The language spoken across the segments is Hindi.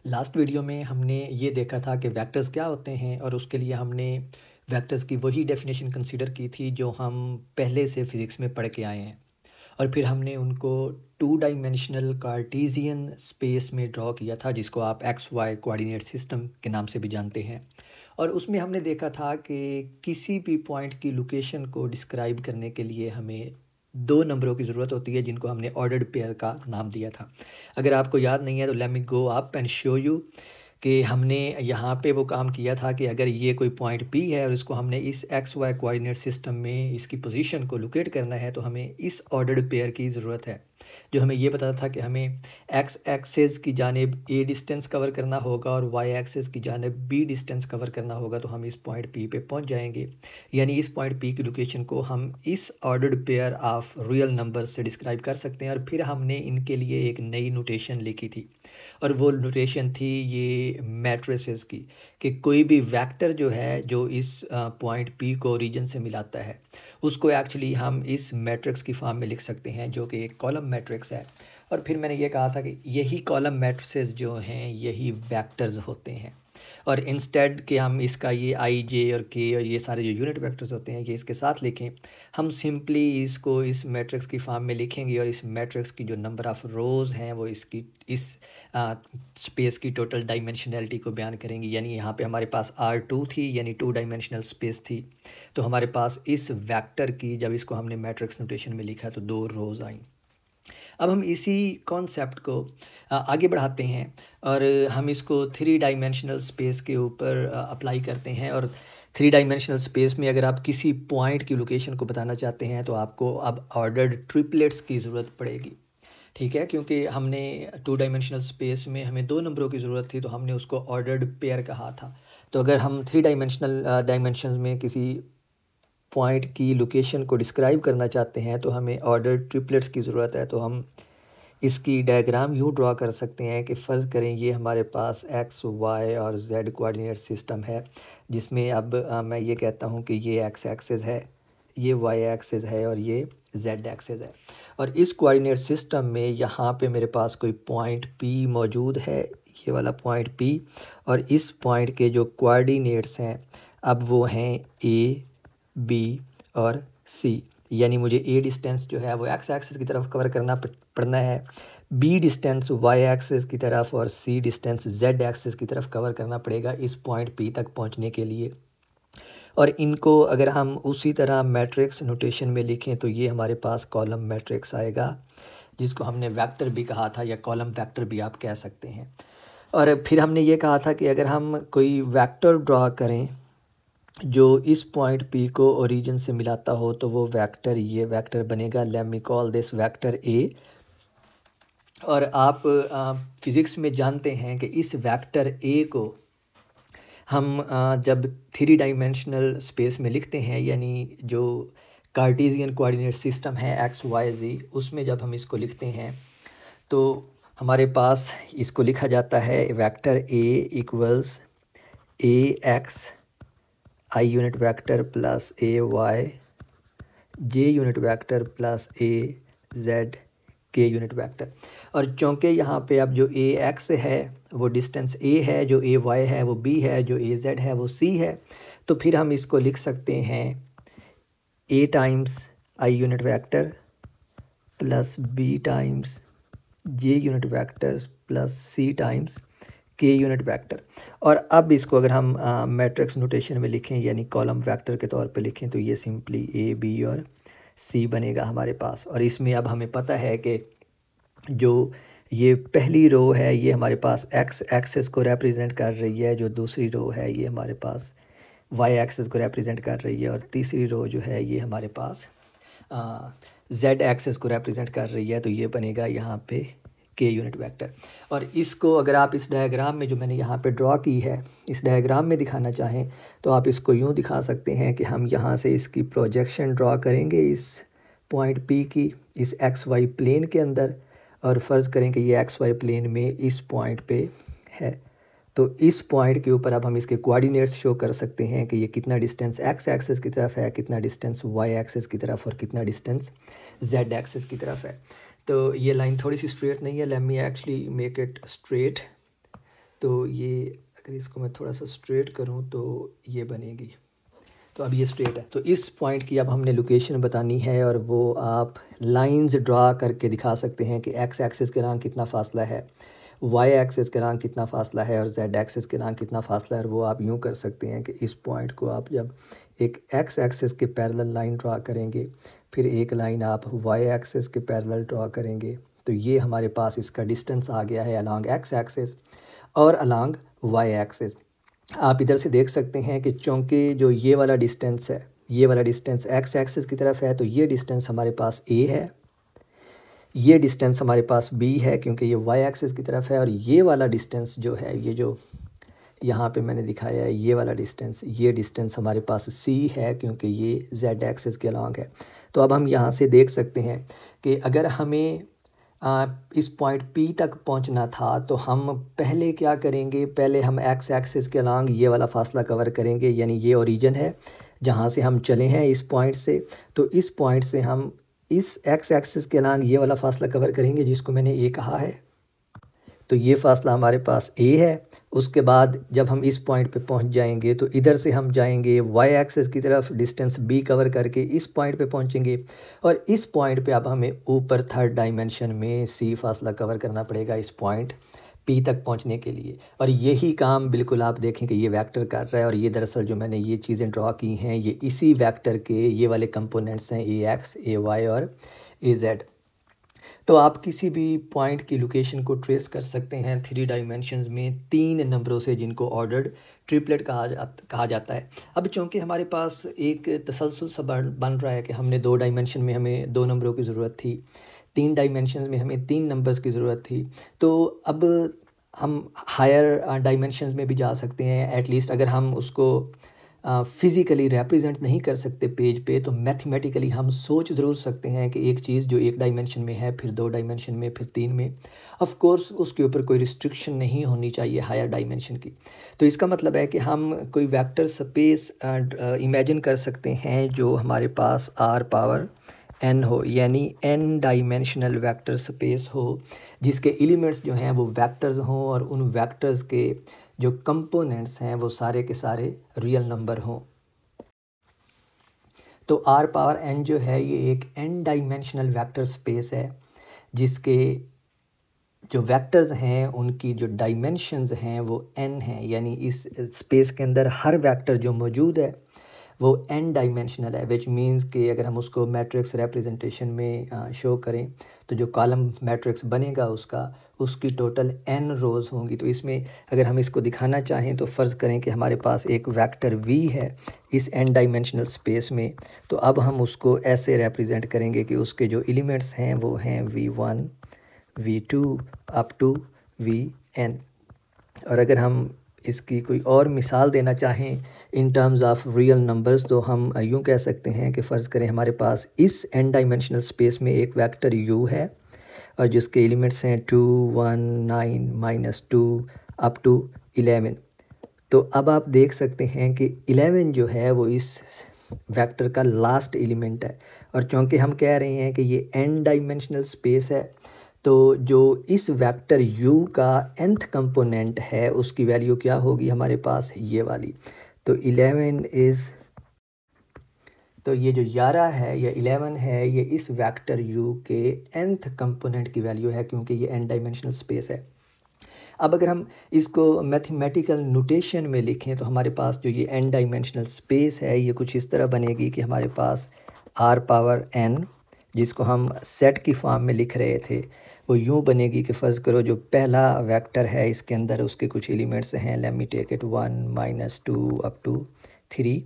लास्ट वीडियो में हमने ये देखा था कि वेक्टर्स क्या होते हैं और उसके लिए हमने वेक्टर्स की वही डेफिनेशन कंसीडर की थी जो हम पहले से फ़िज़िक्स में पढ़ के आए हैं। और फिर हमने उनको टू डायमेंशनल कार्टेशियन स्पेस में ड्रॉ किया था, जिसको आप एक्स वाई कोऑर्डिनेट सिस्टम के नाम से भी जानते हैं। और उसमें हमने देखा था कि किसी भी पॉइंट की लोकेशन को डिस्क्राइब करने के लिए हमें दो नंबरों की ज़रूरत होती है, जिनको हमने ऑर्डर्ड पेयर का नाम दिया था। अगर आपको याद नहीं है तो let me go up and show you कि हमने यहाँ पे वो काम किया था कि अगर ये कोई पॉइंट पी है और इसको हमने इस एक्स वाई कोऑर्डिनेट सिस्टम में इसकी पोजीशन को लोकेट करना है, तो हमें इस ऑर्डर्ड पेयर की ज़रूरत है, जो हमें ये बताता था कि हमें एक्स एक्सेस की जानिब ए डिस्टेंस कवर करना होगा और वाई एक्सेस की जानिब बी डिस्टेंस कवर करना होगा, तो हम इस पॉइंट पी पे पहुंच जाएंगे। यानी इस पॉइंट पी की लोकेशन को हम इस ordered pair of real number से डिस्क्राइब कर सकते हैं। और फिर हमने इनके लिए एक नई नोटेशन लिखी थी, और वो नोटेशन थी ये मैट्रिसेस की, कि कोई भी वेक्टर जो है जो इस पॉइंट पी को ओरिजिन से मिलाता है, उसको एक्चुअली हम इस मैट्रिक्स की फॉर्म में लिख सकते हैं, जो कि एक कॉलम मैट्रिक्स है। और फिर मैंने ये कहा था कि यही कॉलम मैट्रिसेस जो हैं यही वेक्टर्स होते हैं। और इंस्टेड कि हम इसका ये आई जे और के और ये सारे जो यूनिट वेक्टर्स होते हैं ये इसके साथ लिखें, हम सिंपली इसको इस मैट्रिक्स की फॉर्म में लिखेंगे। और इस मैट्रिक्स की जो नंबर ऑफ़ रोज़ हैं वो इसकी इस स्पेस की टोटल डायमेंशनैलिटी को बयान करेंगी। यानी यहाँ पे हमारे पास R2 थी, यानी टू डायमेंशनल स्पेस थी, तो हमारे पास इस वेक्टर की जब इसको हमने मैट्रिक्स नोटेशन में लिखा तो दो रोज़ आई। अब हम इसी कॉन्सेप्ट को आगे बढ़ाते हैं और हम इसको थ्री डायमेंशनल स्पेस के ऊपर अप्लाई करते हैं। और थ्री डायमेंशनल स्पेस में अगर आप किसी पॉइंट की लोकेशन को बताना चाहते हैं तो आपको अब ऑर्डर्ड ट्रिपलेट्स की ज़रूरत पड़ेगी, ठीक है, क्योंकि हमने टू डायमेंशनल स्पेस में हमें दो नंबरों की ज़रूरत थी, तो हमने उसको ऑर्डर्ड पेयर कहा था। तो अगर हम थ्री डायमेंशनल डायमेंशन में किसी पॉइंट की लोकेशन को डिस्क्राइब करना चाहते हैं तो हमें ऑर्डर ट्रिपलेट्स की ज़रूरत है। तो हम इसकी डायग्राम यूँ ड्रॉ कर सकते हैं कि फ़र्ज़ करें ये हमारे पास एक्स वाई और जेड कोऑर्डिनेट सिस्टम है, जिसमें अब मैं ये कहता हूँ कि ये एक्स एक्सिस है, ये वाई एक्सिस है और ये जेड एक्सिस है। और इस कोऑर्डिनेट सिस्टम में यहाँ पे मेरे पास कोई पॉइंट पी मौजूद है, ये वाला पॉइंट पी, और इस पॉइंट के जो कोऑर्डिनेट्स हैं अब वो हैं ए, बी और सी। यानी मुझे ए डिस्टेंस जो है वो एक्स एक्सिस की तरफ कवर करना पड़ना है, बी डिस्टेंस वाई एक्सिस की तरफ और सी डिस्टेंस जेड एक्सिस की तरफ कवर करना पड़ेगा इस पॉइंट पी तक पहुंचने के लिए। और इनको अगर हम उसी तरह मैट्रिक्स नोटेशन में लिखें तो ये हमारे पास कॉलम मैट्रिक्स आएगा, जिसको हमने वेक्टर भी कहा था या कॉलम वेक्टर भी आप कह सकते हैं। और फिर हमने ये कहा था कि अगर हम कोई वेक्टर ड्रॉ करें जो इस पॉइंट पी को ओरिजिन से मिलाता हो तो वो वेक्टर, ये वेक्टर बनेगा, let me call this vector A. और आप फिज़िक्स में जानते हैं कि इस वेक्टर ए को हम जब थ्री डायमेंशनल स्पेस में लिखते हैं, यानी जो कार्टेशियन कोऑर्डिनेट सिस्टम है एक्स वाई जी, उसमें जब हम इसको लिखते हैं तो हमारे पास इसको लिखा जाता है vector A equals A X I unit vector plus A Y J unit vector plus A Z के यूनिट वेक्टर। और चूँकि यहाँ पे अब जो ए एक्स है वो डिस्टेंस ए है, जो ए वाई है वो बी है, जो ए जेड है वो सी है, तो फिर हम इसको लिख सकते हैं A times I unit vector plus B times J unit vectors plus C times K unit vector. और अब इसको अगर हम मैट्रिक्स नोटेशन में लिखें यानी कॉलम वेक्टर के तौर पे लिखें तो ये सिंपली ए बी और सी बनेगा हमारे पास। और इसमें अब हमें पता है कि जो ये पहली रो है ये हमारे पास एक्स एक्सिस को रिप्रेजेंट कर रही है, जो दूसरी रो है ये हमारे पास वाई एक्सिस को रिप्रेजेंट कर रही है, और तीसरी रो जो है ये हमारे पास जेड एक्सिस को रिप्रेजेंट कर रही है। तो ये बनेगा यहाँ पे के यूनिट वेक्टर। और इसको अगर आप इस डायग्राम में जो मैंने यहाँ पे ड्रॉ की है इस डायग्राम में दिखाना चाहें तो आप इसको यूँ दिखा सकते हैं कि हम यहाँ से इसकी प्रोजेक्शन ड्रॉ करेंगे इस पॉइंट पी की इस एक्स वाई प्लेन के अंदर, और फ़र्ज़ करें कि ये एक्स वाई प्लेन में इस पॉइंट पे है। तो इस पॉइंट के ऊपर अब हम इसके कोऑर्डिनेट्स शो कर सकते हैं कि ये कितना डिस्टेंस एक्स एक्सिस की तरफ है, कितना डिस्टेंस वाई एक्सिस की तरफ और कितना डिस्टेंस जेड एक्सिस की तरफ है। तो ये लाइन थोड़ी सी स्ट्रेट नहीं है, let me actually make it straight. तो ये अगर इसको मैं थोड़ा सा स्ट्रेट करूँ तो ये बनेगी। तो अब ये स्ट्रेट है। तो इस पॉइंट की अब हमने लोकेशन बतानी है और वो आप लाइंस ड्रा करके दिखा सकते हैं कि एक्स एक्सिस के नाम कितना फ़ासला है, वाई एक्सिस के नाम कितना फ़ासला है और जेड एक्सिस के नाम कितना फ़ासला है। और वो आप यूँ कर सकते हैं कि इस पॉइंट को आप जब एक एक्स एक्सिस के पैरेलल लाइन ड्रा करेंगे, फिर एक लाइन आप वाई एक्सिस के पैरेलल ड्रा करेंगे, तो ये हमारे पास इसका डिस्टेंस आ गया है अलॉन्ग एक्स एक्सिस और अलॉन्ग वाई एक्सिस। आप इधर से देख सकते हैं कि चूँकि जो ये वाला डिस्टेंस है, ये वाला डिस्टेंस एक्स एक्सिस की तरफ है, तो ये डिस्टेंस हमारे पास ए है, ये डिस्टेंस हमारे पास बी है क्योंकि ये वाई एक्सिस की तरफ है, और ये वाला डिस्टेंस जो है, ये जो यहाँ पे मैंने दिखाया है ये वाला डिस्टेंस, ये डिस्टेंस हमारे पास सी है क्योंकि ये जेड एक्सिस के अलॉन्ग है। तो अब हम यहाँ से देख सकते हैं कि अगर हमें इस पॉइंट P तक पहुंचना था तो हम पहले क्या करेंगे, पहले हम एक्स एक्सिस के अलॉन्ग ये वाला फासला कवर करेंगे, यानी ये ओरिजिन है जहां से हम चले हैं इस पॉइंट से। तो इस पॉइंट से हम इस एक्स एक्सिस के अलॉन्ग ये वाला फासला कवर करेंगे जिसको मैंने ए कहा है। तो ये फासला हमारे पास ए है। उसके बाद जब हम इस पॉइंट पे पहुंच जाएंगे तो इधर से हम जाएंगे वाई एक्सिस की तरफ, डिस्टेंस बी कवर करके इस पॉइंट पे पहुंचेंगे, और इस पॉइंट पे अब हमें ऊपर थर्ड डायमेंशन में सी फासला कवर करना पड़ेगा इस पॉइंट पी तक पहुंचने के लिए। और यही काम बिल्कुल आप देखें कि ये वेक्टर कर रहा है, और ये दरअसल जो मैंने ये चीज़ें ड्रॉ की हैं ये इसी वेक्टर के ये वाले कंपोनेंट्स हैं, ए एक्स, ए वाई और ए जेड। तो आप किसी भी पॉइंट की लोकेशन को ट्रेस कर सकते हैं 3 डायमेंशंस में 3 नंबरों से, जिनको ऑर्डर्ड ट्रिपलेट कहा जाता है। अब चूँकि हमारे पास एक तसलसल सा बन रहा है कि हमने 2 डायमेंशन में हमें 2 नंबरों की ज़रूरत थी, 3 डायमेंशन में हमें 3 नंबर्स की ज़रूरत थी, तो अब हम हायर डायमेंशंस में भी जा सकते हैं। एटलीस्ट अगर हम उसको फ़िज़िकली रिप्रेजेंट नहीं कर सकते पेज पे, तो मैथमेटिकली हम सोच ज़रूर सकते हैं कि एक चीज़ जो 1 डायमेंशन में है, फिर 2 डायमेंशन में, फिर 3 में, ऑफ़ कोर्स उसके ऊपर कोई रिस्ट्रिक्शन नहीं होनी चाहिए हायर डायमेंशन की। तो इसका मतलब है कि हम कोई वेक्टर स्पेस इमेजिन कर सकते हैं जो हमारे पास r पावर n हो, यानी n डायमेंशनल वेक्टर स्पेस हो जिसके एलिमेंट्स जो हैं वो वेक्टर्स हों और उन वेक्टर्स के जो कंपोनेंट्स हैं वो सारे के सारे रियल नंबर हों। तो r पावर n जो है ये एक n डायमेंशनल वेक्टर स्पेस है जिसके जो वेक्टर्स हैं उनकी जो डायमेंशंस हैं वो n हैं, यानी इस स्पेस के अंदर हर वेक्टर जो मौजूद है वो n डायमेंशनल है, विच मीन्स कि अगर हम उसको मैट्रिक्स रिप्रेजेंटेशन में शो करें तो जो कॉलम मैट्रिक्स बनेगा उसकी टोटल n रोज़ होंगी। तो इसमें अगर हम इसको दिखाना चाहें तो फ़र्ज़ करें कि हमारे पास एक वेक्टर v है इस n डायमेंशनल स्पेस में, तो अब हम उसको ऐसे रिप्रेजेंट करेंगे कि उसके जो एलिमेंट्स हैं वो हैं v1, v2 up to vn। और अगर हम इसकी कोई और मिसाल देना चाहें in terms of real numbers तो हम यूँ कह सकते हैं कि फ़र्ज़ करें हमारे पास इस n डायमेंशनल स्पेस में एक वेक्टर u है और जिसके एलिमेंट्स हैं 2, 1, 9, -2 अप टू 11। तो अब आप देख सकते हैं कि 11 जो है वो इस वेक्टर का लास्ट एलिमेंट है, और चूँकि हम कह रहे हैं कि ये n डायमेंशनल स्पेस है तो जो इस वेक्टर u का nth कंपोनेंट है उसकी वैल्यू क्या होगी हमारे पास, ये वाली। तो 11 इज़, तो ये जो 11 है या 11 है ये इस वेक्टर u के nth कंपोनेंट की वैल्यू है क्योंकि ये n डायमेंशनल स्पेस है। अब अगर हम इसको मैथमेटिकल नोटेशन में लिखें तो हमारे पास जो ये n डायमेंशनल स्पेस है ये कुछ इस तरह बनेगी कि हमारे पास r पावर n, जिसको हम सेट की फॉर्म में लिख रहे थे, वो यूँ बनेगी कि फ़र्ज़ करो जो पहला वेक्टर है इसके अंदर उसके कुछ एलिमेंट्स हैं, let me take it 1, -2 up to 3।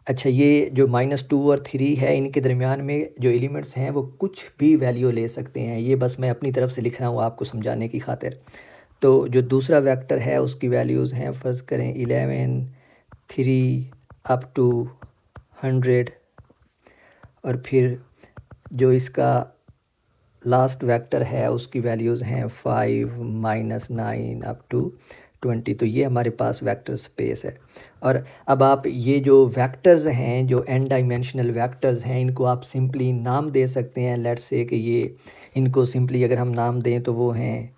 अच्छा, ये जो -2 और 3 है इनके दरमियान में जो एलिमेंट्स हैं वो कुछ भी वैल्यू ले सकते हैं, ये बस मैं अपनी तरफ से लिख रहा हूँ आपको समझाने की खातिर। तो जो दूसरा वेक्टर है उसकी वैल्यूज़ हैं फ़र्ज़ करें 11, 3 अप टू 100, और फिर जो इसका लास्ट वेक्टर है उसकी वैल्यूज़ हैं 5, -9 अप टू 20। तो ये हमारे पास वेक्टर स्पेस है। और अब आप ये जो वेक्टर्स हैं जो n डायमेंशनल वेक्टर्स हैं इनको आप सिंपली नाम दे सकते हैं। लेट्स से कि ये इनको सिंपली अगर हम नाम दें तो वो हैं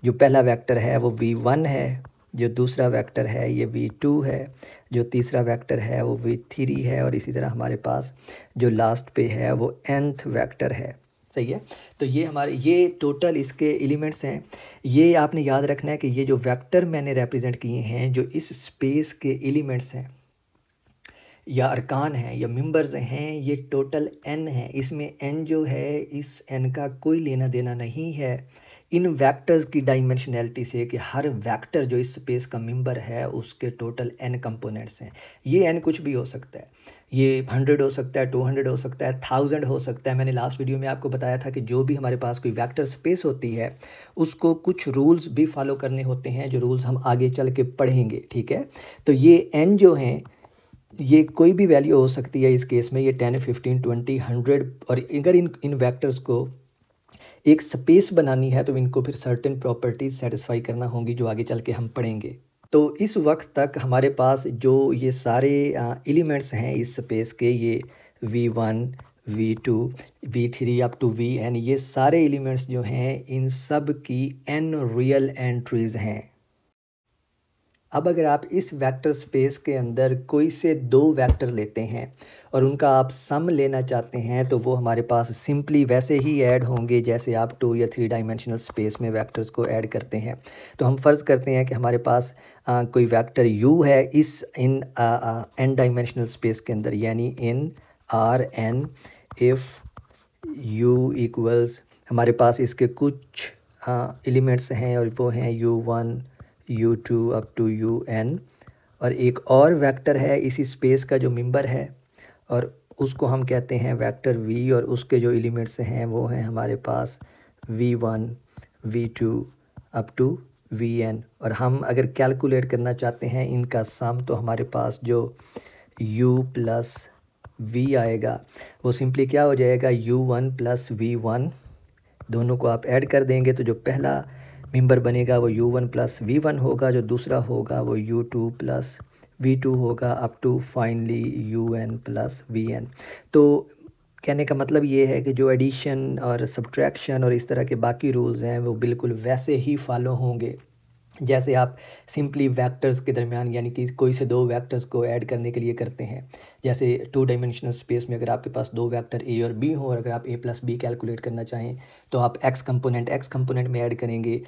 जो पहला वेक्टर है वो v1 है, जो दूसरा वेक्टर है ये v2 है, जो तीसरा वेक्टर है वो v3 है, और इसी तरह हमारे पास जो लास्ट पे है वो nth वेक्टर है। सही है। तो ये हमारे ये टोटल इसके एलिमेंट्स हैं। ये आपने याद रखना है कि ये जो वेक्टर मैंने रिप्रेजेंट किए हैं, जो इस स्पेस के एलिमेंट्स हैं या अरकान हैं या मेंबर्स हैं, ये टोटल n है। इसमें n जो है, इस n का कोई लेना देना नहीं है इन वेक्टर्स की डायमेंशनैलिटी से कि हर वेक्टर जो इस स्पेस का मेंबर है उसके टोटल n कंपोनेंट्स हैं। ये n कुछ भी हो सकता है, ये 100 हो सकता है, 200 हो सकता है, 1000 हो सकता है। मैंने लास्ट वीडियो में आपको बताया था कि जो भी हमारे पास कोई वेक्टर स्पेस होती है उसको कुछ रूल्स भी फॉलो करने होते हैं, जो रूल्स हम आगे चल के पढ़ेंगे। ठीक है। तो ये n जो हैं ये कोई भी वैल्यू हो सकती है। इस केस में ये 10, 15, 20, 100, और अगर इन वेक्टर्स को एक स्पेस बनानी है तो इनको फिर सर्टेन प्रॉपर्टीज सेटिस्फाई करना होंगी, जो आगे चल के हम पढ़ेंगे। तो इस वक्त तक हमारे पास जो ये सारे एलिमेंट्स हैं इस स्पेस के, ये v1, v2, v3 up to vn, ये सारे एलिमेंट्स जो हैं इन सब की n रियल एंट्रीज हैं। अब अगर आप इस वेक्टर स्पेस के अंदर कोई से दो वेक्टर लेते हैं और उनका आप सम लेना चाहते हैं, तो वो हमारे पास सिंपली वैसे ही ऐड होंगे जैसे आप 2 या 3 डायमेंशनल स्पेस में वेक्टर्स को ऐड करते हैं। तो हम फ़र्ज़ करते हैं कि हमारे पास कोई वेक्टर u है इन n डायमेंशनल स्पेस के अंदर, यानी इन Rn इफ़ u इक्वल्स, हमारे पास इसके कुछ एलिमेंट्स हैं और वो हैं u1, u2 up to un, और एक और वेक्टर है इसी स्पेस का जो मेंबर है और उसको हम कहते हैं वेक्टर v, और उसके जो एलिमेंट्स हैं वो हैं हमारे पास v1, v2 up to vn। और हम अगर कैलकुलेट करना चाहते हैं इनका सम, तो हमारे पास जो u प्लस v आएगा वो सिंपली क्या हो जाएगा, u1 प्लस v1, दोनों को आप ऐड कर देंगे तो जो पहला मेंबर बनेगा वो u1 प्लस v1 होगा, जो दूसरा होगा वो u2 प्लस v2 होगा, up to finally un plus vn। तो कहने का मतलब ये है कि जो एडिशन और सब्ट्रैक्शन और इस तरह के बाकी रूल्स हैं वो बिल्कुल वैसे ही फॉलो होंगे जैसे आप सिंपली वेक्टर्स के दरमियान, यानी कि कोई से दो वेक्टर्स को ऐड करने के लिए करते हैं। जैसे 2 डायमेंशनल स्पेस में अगर आपके पास दो वेक्टर a और b हो, और अगर आप a प्लस b कैलकुलेट करना चाहें तो आप x कंपोनेंट में ऐड करेंगे,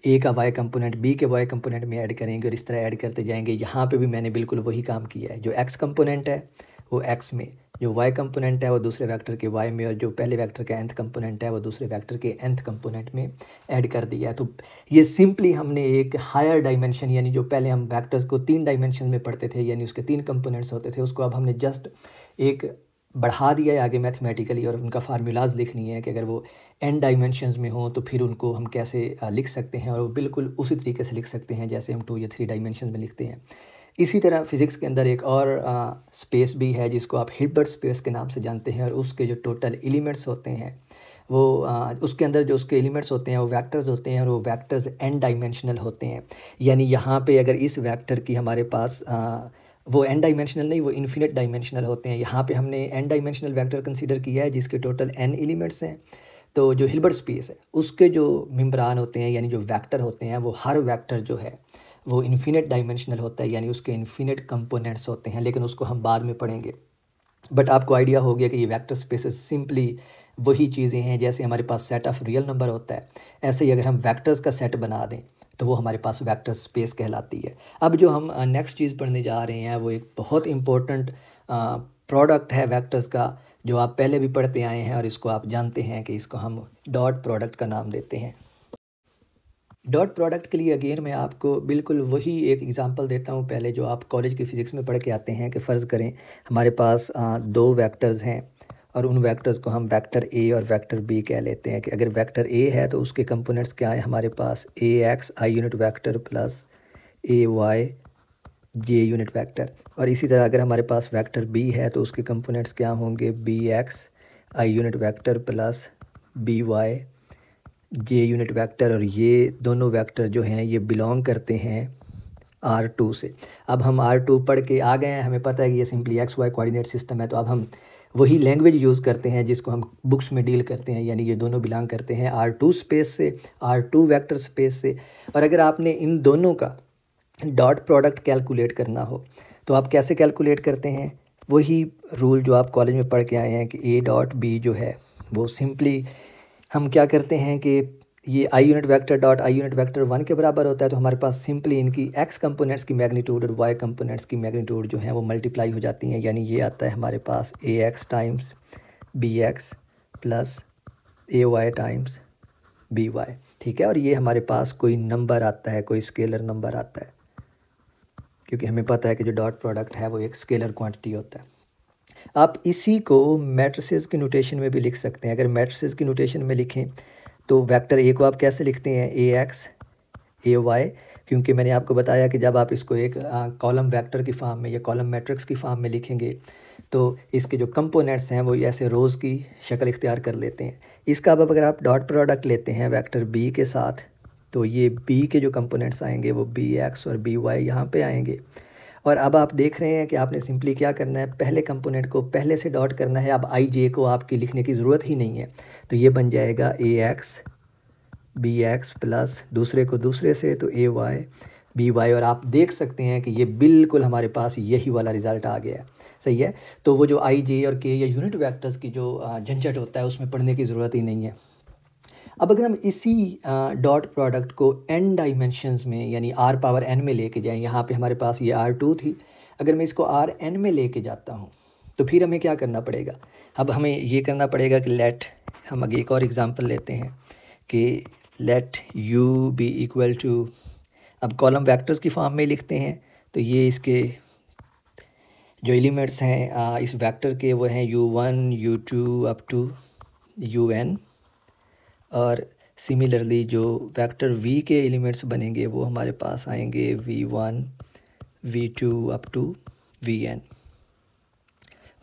a का y कंपोनेंट b के y कंपोनेंट में ऐड करेंगे, और इस तरह ऐड करते जाएंगे। यहाँ पे भी मैंने बिल्कुल वही काम किया है। जो x कंपोनेंट है वो x में, जो y कंपोनेंट है वो दूसरे वेक्टर के y में, और जो पहले वेक्टर का nth कंपोनेंट है वो दूसरे वेक्टर के nth कंपोनेंट में ऐड कर दिया है। तो ये सिंपली हमने एक हायर डायमेंशन, यानी जो पहले हम वेक्टर्स को 3 डायमेंशन में पढ़ते थे, यानी उसके 3 कंपोनेंट्स होते थे, उसको अब हमने जस्ट एक बढ़ा दिया है आगे मैथमेटिकली, और उनका फार्मूलाज लिख लिए हैं कि अगर वो n डायमेंशंस में हो तो फिर उनको हम कैसे लिख सकते हैं, और वो बिल्कुल उसी तरीके से लिख सकते हैं जैसे हम 2 या 3 डायमेंशन में लिखते हैं। इसी तरह फ़िज़िक्स के अंदर एक और स्पेस भी है जिसको आप हिल्बर्ट स्पेस के नाम से जानते हैं, और उसके जो टोटल एलिमेंट्स होते हैं वो उसके अंदर जो उसके एलिमेंट्स होते हैं वो वेक्टर्स होते हैं, और वो वेक्टर्स n डायमेंशनल होते हैं। यानी यहाँ पे अगर इस वेक्टर की हमारे पास वो n डायमेंशनल नहीं, वो इन्फिनिट डायमेंशनल होते हैं। यहाँ पे हमने n डायमेंशनल वेक्टर कंसीडर किया है जिसके टोटल n एलिमेंट्स हैं। तो जो हिल्बर्ट स्पेस है उसके जो मेम्बरान होते हैं, यानी जो वेक्टर होते हैं, वो हर वेक्टर जो है वो इन्फिनिट डायमेंशनल होता है, यानी उसके इन्फिनिट कंपोनेंट्स होते हैं, लेकिन उसको हम बाद में पढ़ेंगे। बट आपको आइडिया हो गया कि ये वेक्टर स्पेसेस सिंपली वही चीज़ें हैं जैसे हमारे पास सेट ऑफ रियल नंबर होता है, ऐसे ही अगर हम वेक्टर्स का सेट बना दें तो वो हमारे पास वेक्टर स्पेस कहलाती है। अब जो हम नेक्स्ट चीज़ पढ़ने जा रहे हैं वो एक बहुत इम्पोर्टेंट प्रोडक्ट है वेक्टर्स का, जो आप पहले भी पढ़ते आए हैं, और इसको आप जानते हैं कि इसको हम डॉट प्रोडक्ट का नाम देते हैं। डॉट प्रोडक्ट के लिए अगेन मैं आपको बिल्कुल वही एक एग्जांपल देता हूँ पहले, जो आप कॉलेज की फ़िज़िक्स में पढ़ के आते हैं कि फ़र्ज़ करें हमारे पास दो वेक्टर्स हैं, और उन वेक्टर्स को हम वेक्टर a और वेक्टर b कह लेते हैं। कि अगर वेक्टर a है तो उसके कंपोनेंट्स क्या है हमारे पास, ax i unit vector plus ay j unit vector. और इसी तरह अगर हमारे पास वेक्टर b है तो उसके कंपोनेंट्स क्या होंगे, bx i unit vector plus by j unit vector. और ये दोनों वेक्टर जो हैं ये बिलोंग करते हैं R2 से। अब हम R2 पढ़ के आ गए हैं, हमें पता है कि ये सिंपली XY कोऑर्डिनेट सिस्टम है। तो अब हम वही लैंग्वेज यूज़ करते हैं जिसको हम बुक्स में डील करते हैं, यानी ये दोनों बिलोंग करते हैं R2 स्पेस से, R2 वेक्टर स्पेस से। और अगर आपने इन दोनों का डॉट प्रोडक्ट कैलकुलेट करना हो तो आप कैसे कैलकुलेट करते हैं? वही रूल जो आप कॉलेज में पढ़ के आए हैं कि A डॉट B जो है वो सिंपली हम क्या करते हैं कि ये आई unit vector dot I unit vector 1 के बराबर होता है, तो हमारे पास सिंपली इनकी x कंपोनेंट्स की मैग्नीट्यूड और y कंपोनेंट्स की मैग्नीट्यूड जो है वो मल्टीप्लाई हो जाती हैं, यानी ये आता है हमारे पास ax times bx plus ay times by। ठीक है, और ये हमारे पास कोई नंबर आता है, कोई स्केलर नंबर आता है, क्योंकि हमें पता है कि जो डॉट प्रोडक्ट है वो एक स्केलर क्वांटिटी होता है। आप इसी को मैट्रिसेस की नोटेशन में भी लिख सकते हैं। अगर मैट्रिसेस की नोटेशन में लिखें तो वेक्टर ए को आप कैसे लिखते हैं? ax ay, क्योंकि मैंने आपको बताया कि जब आप इसको एक कॉलम वेक्टर की फॉर्म में या कॉलम मैट्रिक्स की फॉर्म में लिखेंगे तो इसके जो कंपोनेंट्स हैं वो ऐसे रोज़ की शक्ल इख्तियार कर लेते हैं। इसका अब अगर आप डॉट प्रोडक्ट लेते हैं वेक्टर b के साथ तो ये b के जो कंपोनेंट्स आएंगे वो bx और by यहाँ पे आएंगे। और अब आप देख रहे हैं कि आपने सिंपली क्या करना है, पहले कंपोनेंट को पहले से डॉट करना है। अब आई जे को आपकी लिखने की ज़रूरत ही नहीं है, तो ये बन जाएगा ax bx प्लस दूसरे को दूसरे से तो ay by। और आप देख सकते हैं कि ये बिल्कुल हमारे पास यही वाला रिज़ल्ट आ गया है। सही है, तो वो जो आई जे और के या यूनिट वेक्टर्स की जो झंझट होता है उसमें पढ़ने की ज़रूरत ही नहीं है। अब अगर हम इसी डॉट प्रोडक्ट को n डायमेंशंस में यानी r पावर n में लेके जाएं, यहाँ पे हमारे पास ये R2 थी, अगर मैं इसको Rn में लेके जाता हूँ तो फिर हमें क्या करना पड़ेगा? अब हमें ये करना पड़ेगा कि लेट, हम आगे एक और एग्जांपल लेते हैं कि let u be equal to, अब कॉलम वेक्टर्स की फॉर्म में लिखते हैं तो ये इसके जो एलिमेंट्स हैं इस वेक्टर के वो हैं u1 u2 up to un। और सिमिलरली जो वेक्टर v के एलिमेंट्स बनेंगे वो हमारे पास आएंगे v1 v2 up to vn।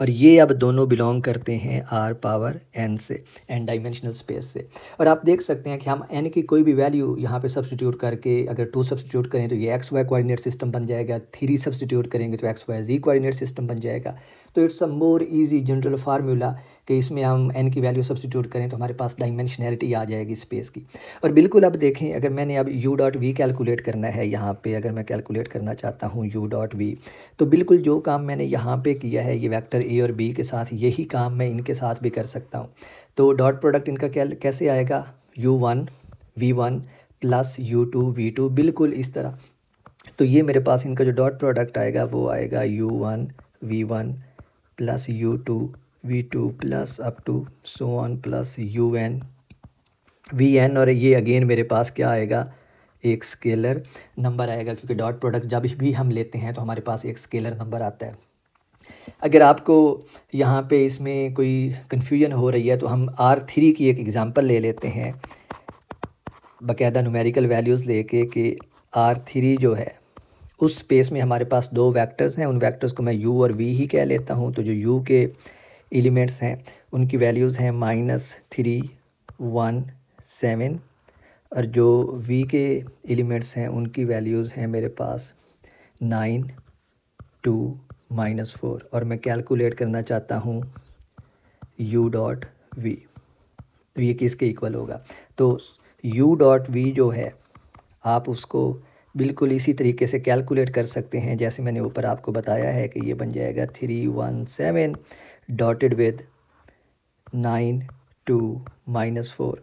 और ये अब दोनों बिलोंग करते हैं r पावर n से, n डायमेंशनल स्पेस से। और आप देख सकते हैं कि हम n की कोई भी वैल्यू यहाँ पे सब्सटीट्यूट करके, अगर 2 सब्सटीट्यूट करें तो ये एक्स वाई कोऑर्डिनेट सिस्टम बन जाएगा, 3 सब्सटीट्यूट करेंगे तो एक्स वाई जी कोऑर्डिनेट सिस्टम बन जाएगा। तो it's a more easy general formula कि इसमें हम n की वैल्यू सब्सटीट्यूट करें तो हमारे पास डायमेंशनैलिटी आ जाएगी स्पेस की। और बिल्कुल अब देखें, अगर मैंने अब u डॉट वी कैलकुलेट करना है, यहाँ पे अगर मैं कैलकुलेट करना चाहता हूँ u डॉट वी, तो बिल्कुल जो काम मैंने यहाँ पे किया है ये वेक्टर a और b के साथ, यही काम मैं इनके साथ भी कर सकता हूँ। तो डॉट प्रोडक्ट इनका कैसे आएगा? u1 v1 plus u2 v2, बिल्कुल इस तरह। तो ये मेरे पास इनका जो डॉट प्रोडक्ट आएगा वो आएगा u1 v1 plus u2 v2 plus up to so on plus un vn। और ये अगेन मेरे पास क्या आएगा? एक स्केलर नंबर आएगा, क्योंकि डॉट प्रोडक्ट जब भी हम लेते हैं तो हमारे पास एक स्केलर नंबर आता है। अगर आपको यहाँ पे इसमें कोई कन्फ्यूजन हो रही है तो हम R3 की एक एग्ज़ाम्पल ले लेते हैं, बाकायदा न्यूमेरिकल वैल्यूज़ लेके कि R3 जो है उस स्पेस में हमारे पास 2 वेक्टर्स हैं, उन वेक्टर्स को मैं u और v ही कह लेता हूँ। तो जो u के एलिमेंट्स हैं उनकी वैल्यूज़ हैं -3 1 7, और जो v के एलिमेंट्स हैं उनकी वैल्यूज़ हैं मेरे पास 9 2 -4। और मैं कैलकुलेट करना चाहता हूँ u डॉट v, तो ये किसके इक्वल होगा? तो u डॉट v जो है आप उसको बिल्कुल इसी तरीके से कैलकुलेट कर सकते हैं जैसे मैंने ऊपर आपको बताया है कि ये बन जाएगा 317 डॉटेड विद 9 2 -4।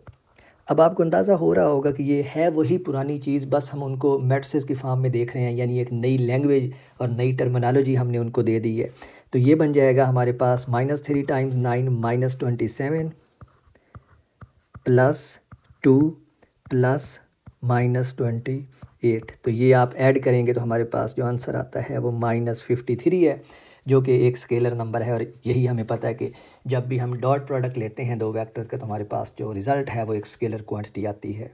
अब आपको अंदाज़ा हो रहा होगा कि ये है वही पुरानी चीज़, बस हम उनको मैट्रिसेस की फॉर्म में देख रहे हैं, यानी एक नई लैंग्वेज और नई टर्मिनोलॉजी हमने उनको दे दी है। तो ये बन जाएगा हमारे पास -3 टाइम्स 9 -27 प्लस 2 प्लस -28। तो ये आप ऐड करेंगे तो हमारे पास जो आंसर आता है वो -53 है, जो कि एक स्केलर नंबर है। और यही हमें पता है कि जब भी हम डॉट प्रोडक्ट लेते हैं 2 वेक्टर्स का तो हमारे पास जो रिज़ल्ट है वो एक स्केलर क्वांटिटी आती है।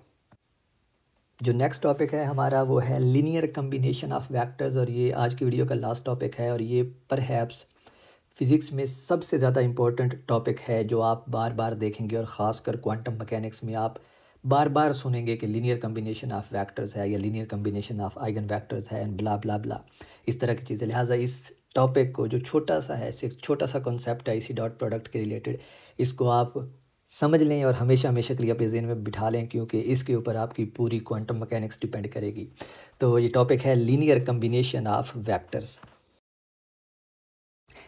जो नेक्स्ट टॉपिक है हमारा वो है लीनियर कम्बिनेशन ऑफ वेक्टर्स, और ये आज की वीडियो का लास्ट टॉपिक है। और ये परहैप्स फ़िज़िक्स में सबसे ज़्यादा इम्पोर्टेंट टॉपिक है जो आप बार बार देखेंगे, और ख़ासकर क्वांटम मैकेनिक्स में आप बार बार सुनेंगे कि लीनियर कम्बिनेशन ऑफ वेक्टर्स है या linear combination of eigen vectors है एंड ब्ला ब्ला ब्ला, इस तरह की चीज़ें। लिहाजा इस टॉपिक को, जो छोटा सा है, सिर्फ छोटा सा कॉन्सेप्ट है इसी डॉट प्रोडक्ट के रिलेटेड, इसको आप समझ लें और हमेशा हमेशा के लिए अपने ज़हन में बिठा लें, क्योंकि इसके ऊपर आपकी पूरी क्वांटम मैकेनिक्स डिपेंड करेगी। तो ये टॉपिक है लीनियर कम्बिनेशन ऑफ वेक्टर्स।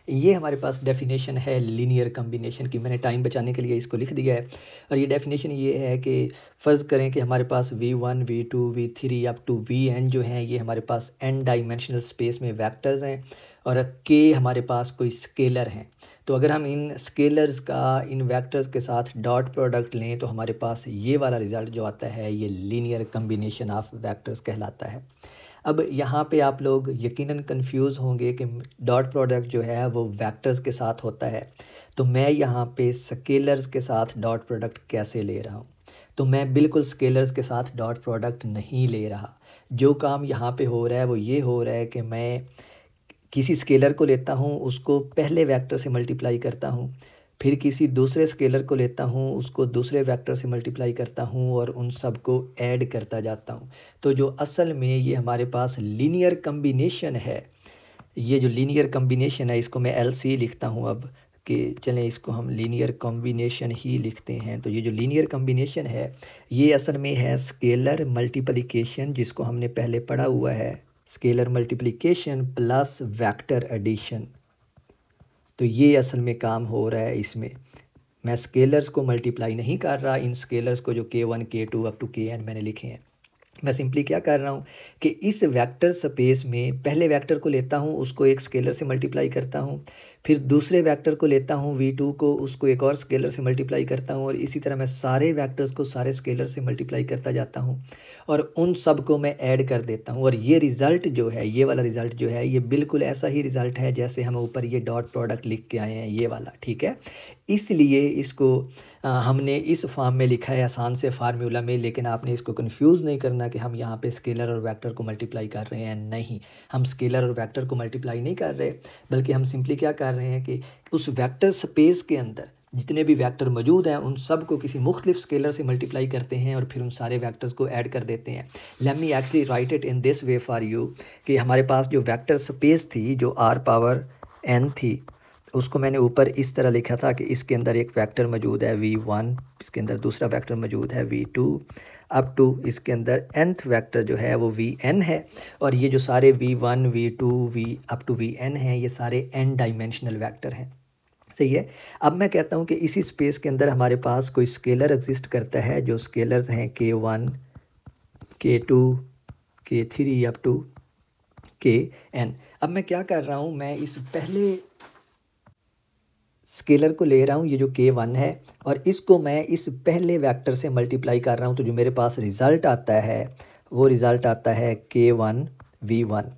ये हमारे पास डेफिनेशन है लीनियर कम्बिनेशन की। मैंने टाइम बचाने के लिए इसको लिख दिया है। और ये डेफिनेशन ये है कि फ़र्ज़ करें कि हमारे पास v1 v2 v3 up to vn जो हैं ये हमारे पास n डायमेंशनल स्पेस में वेक्टर्स हैं और k हमारे पास कोई स्केलर हैं। तो अगर हम इन स्केलर्स का इन वेक्टर्स के साथ डॉट प्रोडक्ट लें तो हमारे पास ये वाला रिज़ल्ट जो आता है ये लीनियर कम्बिनेशन ऑफ वेक्टर्स कहलाता है। अब यहाँ पे आप लोग यकीनन कंफ्यूज होंगे कि डॉट प्रोडक्ट जो है वो वेक्टर्स के साथ होता है, तो मैं यहाँ पे स्केलर्स के साथ डॉट प्रोडक्ट कैसे ले रहा हूँ। तो मैं बिल्कुल स्केलर्स के साथ डॉट प्रोडक्ट नहीं ले रहा। जो काम यहाँ पे हो रहा है वो ये हो रहा है कि मैं किसी स्केलर को लेता हूँ, उसको पहले वेक्टर से मल्टीप्लाई करता हूँ, फिर किसी दूसरे स्केलर को लेता हूँ, उसको दूसरे वेक्टर से मल्टीप्लाई करता हूँ और उन सब को ऐड करता जाता हूँ। तो जो असल में ये हमारे पास लीनियर कम्बिनेशन है, ये जो लीनियर कम्बिनेशन है इसको मैं LC लिखता हूँ अब, कि चलें इसको हम लीनियर कॉम्बिनेशन ही लिखते हैं। तो ये जो लीनियर कॉम्बिनेशन है ये असल में है स्केलर मल्टीप्लिकेशन, जिसको हमने पहले पढ़ा हुआ है, scalar multiplication plus vector addition. तो ये असल में काम हो रहा है इसमें। मैं स्केलर्स को मल्टीप्लाई नहीं कर रहा, इन स्केलर्स को जो k1 k2 up to kn मैंने लिखे हैं। मैं सिंपली क्या कर रहा हूँ कि इस वेक्टर स्पेस में पहले वेक्टर को लेता हूँ, उसको एक स्केलर से मल्टीप्लाई करता हूँ, फिर दूसरे वेक्टर को लेता हूँ v2 को, उसको एक और स्केलर से मल्टीप्लाई करता हूँ और इसी तरह मैं सारे वेक्टर्स को सारे स्केलर से मल्टीप्लाई करता जाता हूँ और उन सब को मैं ऐड कर देता हूँ। और ये रिज़ल्ट जो है, ये वाला रिज़ल्ट जो है, ये बिल्कुल ऐसा ही रिज़ल्ट है जैसे हम ऊपर ये डॉट प्रोडक्ट लिख के आए हैं, ये वाला, ठीक है। इसलिए इसको हमने इस फॉर्म में लिखा है आसान से फार्मूला में, लेकिन आपने इसको कंफ्यूज नहीं करना कि हम यहाँ पे स्केलर और वेक्टर को मल्टीप्लाई कर रहे हैं। नहीं, हम स्केलर और वेक्टर को मल्टीप्लाई नहीं कर रहे, बल्कि हम सिंपली क्या कर रहे हैं कि उस वेक्टर स्पेस के अंदर जितने भी वेक्टर मौजूद हैं उन सब को किसी मुख्तलिफ स्केलर से मल्टीप्लाई करते हैं और फिर उन सारे वेक्टर्स को ऐड कर देते हैं। Let me actually right it in this way for you, कि हमारे पास जो वेक्टर स्पेस थी जो r⁻n थी, उसको मैंने ऊपर इस तरह लिखा था कि इसके अंदर एक वेक्टर मौजूद है v1, इसके अंदर दूसरा वेक्टर मौजूद है v2 अप टू इसके अंदर nth वेक्टर जो है वो vn है। और ये जो सारे v1 v2 v up to vn हैं ये सारे n डायमेंशनल वेक्टर हैं। सही है। अब मैं कहता हूँ कि इसी स्पेस के अंदर हमारे पास कोई स्केलर एग्जिस्ट करता है, जो स्केलर्स हैं k1 k2 k3 up to kn। अब मैं क्या कर रहा हूँ, मैं इस पहले स्केलर को ले रहा हूँ, ये जो k1 है, और इसको मैं इस पहले वेक्टर से मल्टीप्लाई कर रहा हूँ। तो जो मेरे पास रिज़ल्ट आता है वो रिज़ल्ट आता है k1 v1।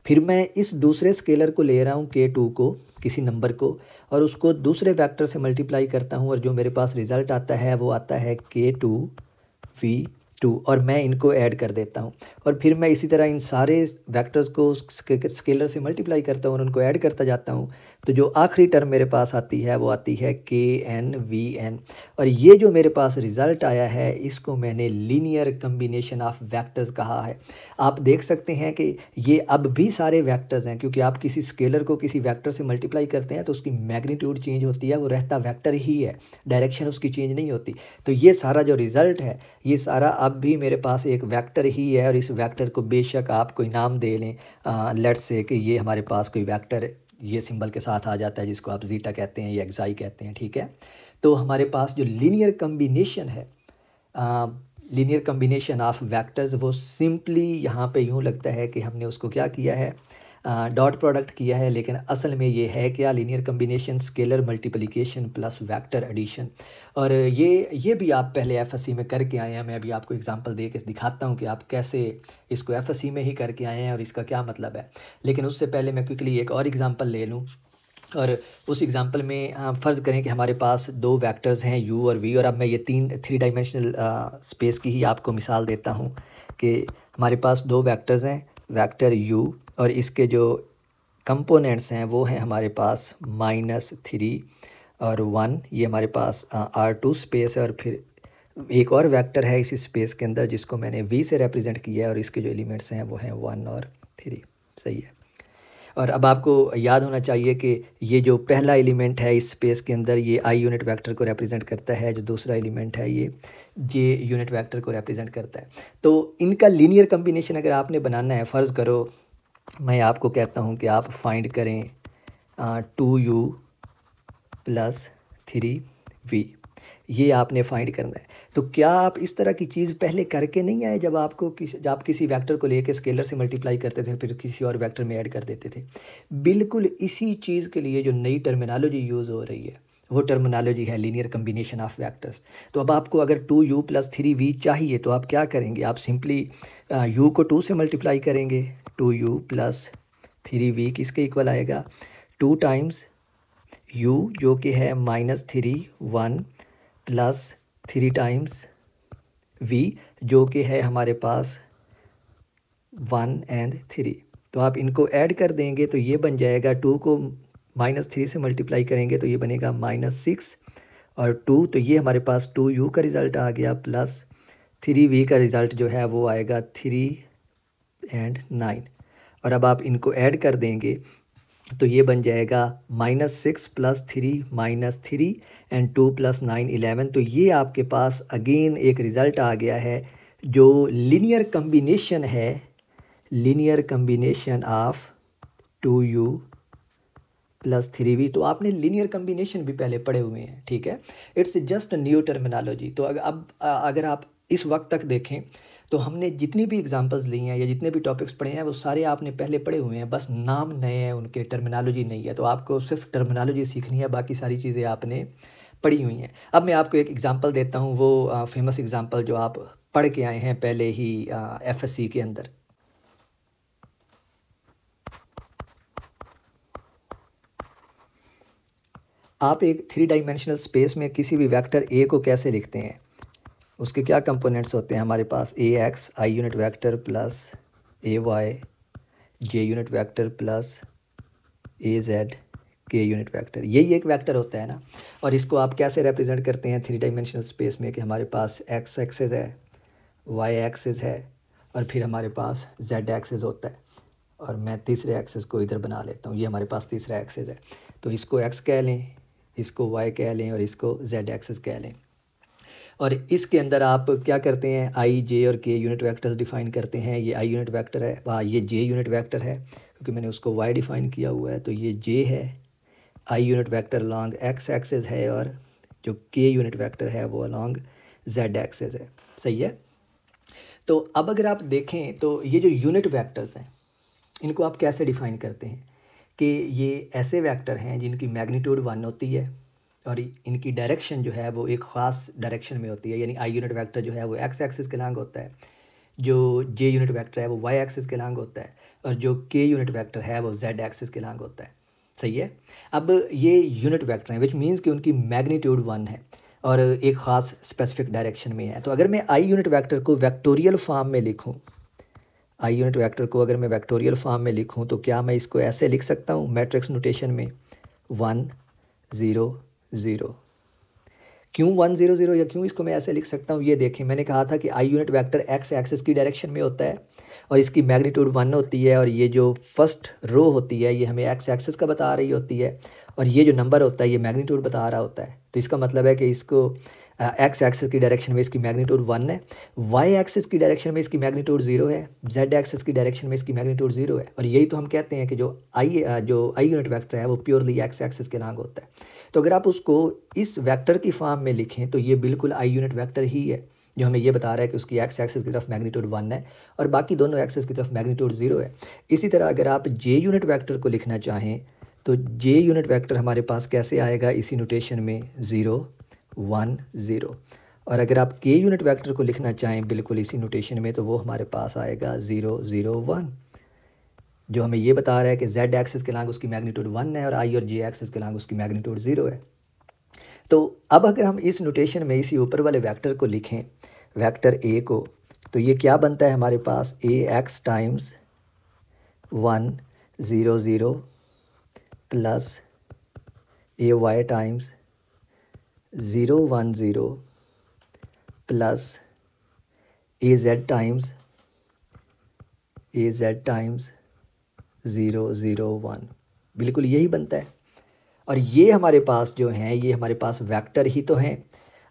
फिर मैं इस दूसरे स्केलर को ले रहा हूँ k2 को, किसी नंबर को, और उसको दूसरे वेक्टर से मल्टीप्लाई करता हूँ और जो मेरे पास रिज़ल्ट आता है वो आता है k2 v2 और मैं इनको ऐड कर देता हूँ। और फिर मैं इसी तरह इन सारे वेक्टर्स को स्केलर से मल्टीप्लाई करता हूँ और उनको ऐड करता जाता हूँ। तो जो आखिरी टर्म मेरे पास आती है वो आती है kn vn। और ये जो मेरे पास रिज़ल्ट आया है इसको मैंने लीनियर कम्बिनेशन ऑफ वेक्टर्स कहा है। आप देख सकते हैं कि ये अब भी सारे वेक्टर्स हैं, क्योंकि आप किसी स्केलर को किसी वेक्टर से मल्टीप्लाई करते हैं तो उसकी मैग्नीट्यूड चेंज होती है, वो रहता वेक्टर ही है, डायरेक्शन उसकी चेंज नहीं होती। तो ये सारा जो रिज़ल्ट है ये सारा अब भी मेरे पास एक वेक्टर ही है और इस वेक्टर को बेशक आप कोई नाम दे लें, लेट्स से कि ये हमारे पास कोई वेक्टर ये सिंबल के साथ आ जाता है जिसको आप जीटा कहते हैं या एक्साई कहते हैं, ठीक है। तो हमारे पास जो लीनियर कम्बिनेशन है, लीनियर कम्बिनेशन ऑफ वेक्टर्स, वो सिंपली यहाँ पे यूँ लगता है कि हमने उसको क्या किया है, डॉट प्रोडक्ट किया है, लेकिन असल में ये है क्या, linear combination scalar multiplication plus vector addition. और ये भी आप पहले एफएससी में करके आए हैं। मैं अभी आपको एग्जांपल दे के दिखाता हूँ कि आप कैसे इसको एफएससी में ही करके आए हैं और इसका क्या मतलब है। लेकिन उससे पहले मैं क्विकली एक और एग्जांपल ले लूँ और उस एग्जांपल में फ़र्ज़ करें कि हमारे पास दो वेक्टर्स हैं u और v, और अब मैं ये थ्री डायमेंशनल स्पेस की ही आपको मिसाल देता हूँ कि हमारे पास दो वेक्टर्स हैं, वेक्टर u और इसके जो कंपोनेंट्स हैं वो हैं हमारे पास -3 और 1, ये हमारे पास R2 स्पेस है। और फिर एक और वेक्टर है इसी स्पेस के अंदर जिसको मैंने v से रिप्रेजेंट किया है और इसके जो एलिमेंट्स हैं वो हैं 1 और 3। सही है। और अब आपको याद होना चाहिए कि ये जो पहला एलिमेंट है इस स्पेस के अंदर ये आई यूनिट वेक्टर को रिप्रेजेंट करता है, जो दूसरा एलिमेंट है ये जे यूनिट वेक्टर को रिप्रेजेंट करता है। तो इनका लीनियर कम्बिनेशन अगर आपने बनाना है, फ़र्ज़ करो मैं आपको कहता हूँ कि आप फाइंड करें 2u + 3v, ये आपने फाइंड करना है। तो क्या आप इस तरह की चीज़ पहले करके नहीं आए जब आप किसी वेक्टर को लेके स्केलर से मल्टीप्लाई करते थे फिर किसी और वेक्टर में ऐड कर देते थे? बिल्कुल इसी चीज़ के लिए जो नई टर्मिनोलॉजी यूज़ हो रही है वो टर्मिनोलॉजी है लीनियर कम्बिनेशन ऑफ वेक्टर्स। तो अब आपको अगर 2u + 3v चाहिए तो आप क्या करेंगे? आप सिंपली u को 2 से मल्टीप्लाई करेंगे, 2u + 3v किसके इक्वल आएगा? 2 टाइम्स u जो कि है -3 1 + 3 टाइम्स v जो कि है हमारे पास 1 और 3। तो आप इनको ऐड कर देंगे तो ये बन जाएगा, 2 को -3 से मल्टीप्लाई करेंगे तो ये बनेगा -6 और 2, तो ये हमारे पास 2u का रिज़ल्ट आ गया प्लस 3v का रिज़ल्ट जो है वो आएगा 3 और 9। और अब आप इनको ऐड कर देंगे तो ये बन जाएगा -6 + 3 -3 और 2 + 9 11। तो ये आपके पास अगेन एक रिज़ल्ट आ गया है जो लीनियर कम्बिनेशन है, linear combination of 2u + 3v। तो आपने लीनियर कम्बिनेशन भी पहले पढ़े हुए हैं, ठीक है। It's just new terminology. तो अगर आप इस वक्त तक देखें तो हमने जितनी भी एग्जांपल्स ली हैं या जितने भी टॉपिक्स पढ़े हैं वो सारे आपने पहले पढ़े हुए हैं, बस नाम नए हैं उनके, टर्मिनोलॉजी नहीं है। तो आपको सिर्फ टर्मिनोलॉजी सीखनी है, बाकी सारी चीज़ें आपने पढ़ी हुई हैं। अब मैं आपको एक एग्जांपल देता हूँ, वो फेमस एग्जांपल जो आप पढ़ के आए हैं पहले ही एफएससी के अंदर। आप एक 3 डायमेंशनल स्पेस में किसी भी वेक्टर ए को कैसे लिखते हैं? उसके क्या कंपोनेंट्स होते हैं हमारे पास? A X I unit vector plus A Y J unit vector plus A Z के यूनिट वेक्टर, यही एक वेक्टर होता है ना। और इसको आप कैसे रिप्रेजेंट करते हैं 3 डायमेंशनल स्पेस में कि हमारे पास एक्स एक्सिस है, वाई एक्सिस है और फिर हमारे पास जेड एक्सिस होता है। और मैं तीसरे एक्सिस को इधर बना लेता हूँ, ये हमारे पास तीसरा एक्सिस है। तो इसको एक्स कह लें, इसको वाई कह लें और इसको जेड एक्सिस कह लें। और इसके अंदर आप क्या करते हैं? आई जे और के यूनिट वेक्टर्स डिफ़ाइन करते हैं। ये आई यूनिट वेक्टर है, ये जे यूनिट वेक्टर है क्योंकि मैंने उसको वाई डिफ़ाइन किया हुआ है। तो ये जे है, आई unit vector along x axis है और जो के यूनिट वेक्टर है वो अलॉन्ग जेड एक्सिस है। सही है। तो अब अगर आप देखें तो ये जो यूनिट वेक्टर्स हैं इनको आप कैसे डिफ़ाइन करते हैं कि ये ऐसे वेक्टर हैं जिनकी मैग्नीट्यूड 1 होती है और इनकी डायरेक्शन जो है वो एक ख़ास डायरेक्शन में होती है। यानी आई यूनिट वेक्टर जो है वो एक्स एक्सिस के लॉन्ग होता है, जो जे यूनिट वेक्टर है वो वाई एक्सिस के लॉन्ग होता है और जो के यूनिट वेक्टर है वो जेड एक्सिस के लॉन्ग होता है। सही है। अब ये यूनिट वेक्टर हैं विच मीन्स कि उनकी मैग्नीट्यूड 1 है और एक ख़ास स्पेसिफिक डायरेक्शन में है। तो अगर मैं आई यूनिट वेक्टर को वेक्टोरियल फॉर्म में लिखूँ, आई यूनिट वेक्टर को अगर मैं वेक्टोरियल फॉर्म में लिखूँ तो क्या मैं इसको ऐसे लिख सकता हूँ मैट्रिक्स नोटेशन में 1 0 0। क्यों 1 0 0 या क्यों इसको मैं ऐसे लिख सकता हूँ? ये देखें, मैंने कहा था कि आई यूनिट वेक्टर एक्स एक्सिस की डायरेक्शन में होता है और इसकी मैग्नीट्यूड 1 होती है और ये जो फर्स्ट रो होती है ये हमें एक्स एक्सिस का बता रही होती है और ये जो नंबर होता है ये मैग्नीट्यूड बता रहा होता है। तो इसका मतलब है कि इसको एक्स एक्सिस की डायरेक्शन में इसकी मैग्नीट्यूड 1 है, वाई एक्सिस की डायरेक्शन में इसकी मैग्नीट्यूड 0 है, जेड एक्सिस की डायरेक्शन में इसकी मैग्नीट्यूड 0 है। और यही तो हम कहते हैं कि जो आई यूनिट वेक्टर है वो प्योरली एक्स एक्सिस के लॉन्ग होता है। तो अगर आप उसको इस वेक्टर की फॉर्म में लिखें तो ये बिल्कुल आई यूनिट वेक्टर ही है जो हमें ये बता रहा है कि उसकी एक्स एक्सिस की तरफ मैग्नीट्यूड 1 है और बाकी दोनों एक्सिस की तरफ मैग्नीट्यूड 0 है। इसी तरह अगर आप जे यूनिट वेक्टर को लिखना चाहें तो जे यूनिट वेक्टर हमारे पास कैसे आएगा? इसी नोटेशन में 0 1 0। और अगर आप के यूनिट वेक्टर को लिखना चाहें बिल्कुल इसी नोटेशन में तो वो हमारे पास आएगा 0 0 1, जो हमें ये बता रहा है कि जेड एक्सिस के लॉन्ग उसकी मैग्नीट्यूड 1 है और आई और जे एक्सिस के लॉन्ग उसकी मैग्नीट्यूड 0 है। तो अब अगर हम इस नोटेशन में इसी ऊपर वाले वेक्टर को लिखें, वेक्टर ए को, तो ये क्या बनता है हमारे पास? A x times 1 0 0 plus A Y times 0 1 0 plus A Z times 0 0 1, बिल्कुल यही बनता है। और ये हमारे पास जो हैं ये हमारे पास वेक्टर ही तो हैं।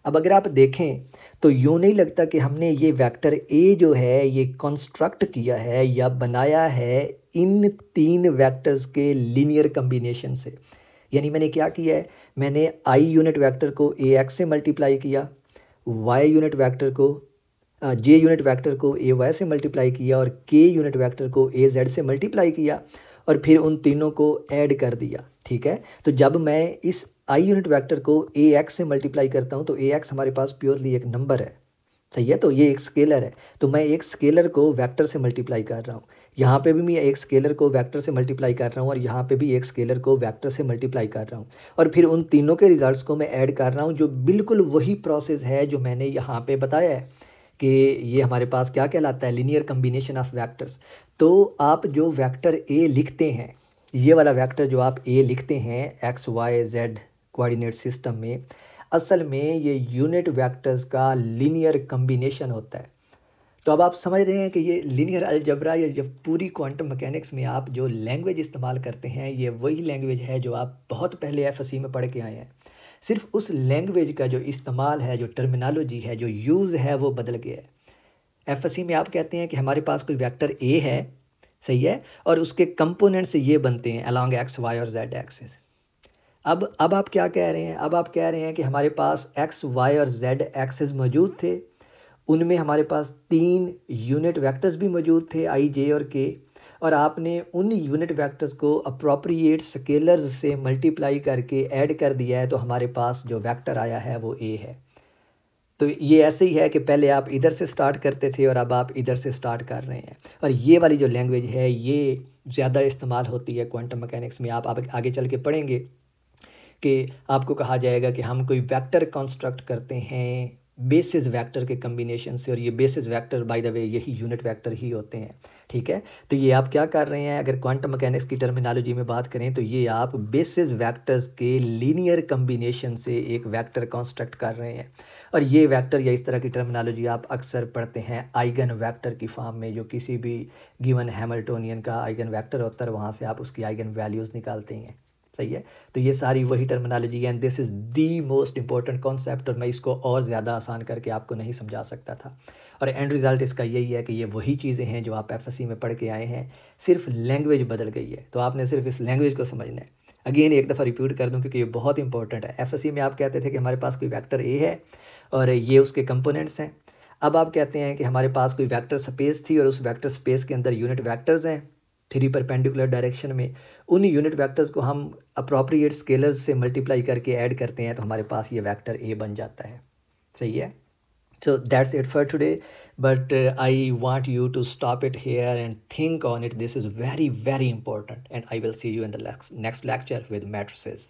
अब अगर आप देखें तो यूँ नहीं लगता कि हमने ये वेक्टर ए जो है ये कंस्ट्रक्ट किया है या बनाया है इन 3 वेक्टर्स के लीनियर कम्बिनेशन से। यानी मैंने क्या किया है, मैंने आई यूनिट वेक्टर को ए एक्स से मल्टीप्लाई किया, वाई यूनिट वेक्टर को जे यूनिट वेक्टर को ए वाई से मल्टीप्लाई किया और के यूनिट वेक्टर को ए जेड से मल्टीप्लाई किया और फिर उन तीनों को ऐड कर दिया। ठीक है, तो जब मैं इस आई यूनिट वेक्टर को ए एक्स से मल्टीप्लाई करता हूँ तो ए एक्स हमारे पास प्योरली एक नंबर है, सही है, तो ये एक स्केलर है। तो मैं एक स्केलर को वेक्टर से मल्टीप्लाई कर रहा हूँ, यहाँ पे भी मैं एक स्केलर को वेक्टर से मल्टीप्लाई कर रहा हूँ और यहाँ पे भी एक स्केलर को वेक्टर से मल्टीप्लाई कर रहा हूँ और फिर उन तीनों के रिजल्ट्स को मैं ऐड कर रहा हूँ, जो बिल्कुल वही प्रोसेस है जो मैंने यहाँ पे बताया है कि ये हमारे पास क्या कहलाता है, लीनियर कम्बिनेशन ऑफ वेक्टर्स। तो आप जो वेक्टर ए लिखते हैं, ये वाला वेक्टर जो आप ए लिखते हैं X Y Z coordinate system में, असल में ये यूनिट वेक्टर्स का लीनियर कम्बिनेशन होता है। तो अब आप समझ रहे हैं कि ये लीनियर अलजबरा या जब पूरी क्वांटम मैकेनिक्स में आप जो लैंग्वेज इस्तेमाल करते हैं ये वही लैंग्वेज है जो आप बहुत पहले एफएससी में पढ़ के आए हैं। सिर्फ उस लैंग्वेज का जो इस्तेमाल है, जो टर्मिनोलॉजी है, जो यूज़ है, वो बदल गया है। एफएससी में आप कहते हैं कि हमारे पास कोई वेक्टर ए है, सही है, और उसके कंपोनेंट्स ये बनते हैं अलॉन्ग एक्स वाई और जेड एक्सिस। अब आप क्या कह रहे हैं, अब आप कह रहे हैं कि हमारे पास एक्स वाई और जेड एक्सिस मौजूद थे, उनमें हमारे पास 3 यूनिट वेक्टर्स भी मौजूद थे आई जे और के, और आपने उन यूनिट वेक्टर्स को अप्रोप्रिएट स्केलर्स से मल्टीप्लाई करके ऐड कर दिया है, तो हमारे पास जो वेक्टर आया है वो ए है। तो ये ऐसे ही है कि पहले आप इधर से स्टार्ट करते थे और अब आप इधर से स्टार्ट कर रहे हैं। और ये वाली जो लैंग्वेज है ये ज़्यादा इस्तेमाल होती है क्वांटम मैकेनिक्स में। आप आगे चल के पढ़ेंगे कि आपको कहा जाएगा कि हम कोई वेक्टर कंस्ट्रक्ट करते हैं बेसिस वेक्टर के कम्बिनेशन से, और ये basis vector by the way यही यूनिट वेक्टर ही होते हैं। ठीक है, तो ये आप क्या कर रहे हैं, अगर क्वांटम मैकेनिक्स की टर्मिनोलॉजी में बात करें तो ये आप बेसिस वेक्टर्स के लीनियर कम्बिनेशन से एक वेक्टर कंस्ट्रक्ट कर रहे हैं। और ये वेक्टर या इस तरह की टर्मिनोलॉजी आप अक्सर पढ़ते हैं आइगन वेक्टर की फॉर्म में, जो किसी भी गिवन हैमिल्टोनियन का आइगन वेक्टर होता है, वहाँ से आप उसकी आइगन वैल्यूज़ निकालते हैं। सही है, तो ये सारी वही टर्मिनोलॉजी है and this is the most important concept, और मैं इसको और ज़्यादा आसान करके आपको नहीं समझा सकता था। और एंड रिज़ल्ट इसका यही है कि ये वही चीज़ें हैं जो आप एफएससी में पढ़ के आए हैं, सिर्फ लैंग्वेज बदल गई है। तो आपने सिर्फ इस लैंग्वेज को समझना है। अगेन एक दफ़ा रिपीट कर दूं क्योंकि ये बहुत इंपॉर्टेंट है। एफएससी में आप कहते थे कि हमारे पास कोई वेक्टर ए है और ये उसके कंपोनेंट्स हैं। अब आप कहते हैं कि हमारे पास कोई वेक्टर स्पेस थी और उस वेक्टर स्पेस के अंदर यूनिट वेक्टर्स हैं 3 परपेंडिकुलर डायरेक्शन में। उन यूनिट वेक्टर्स को हम अप्रोप्रिएट स्केलर्स से मल्टीप्लाई करके ऐड करते हैं, तो हमारे पास ये वेक्टर ए बन जाता है। सही है, so that's it for today, but I want you to stop it here and think on it. This is very, very important, and I will see you in the next lecture with matrices.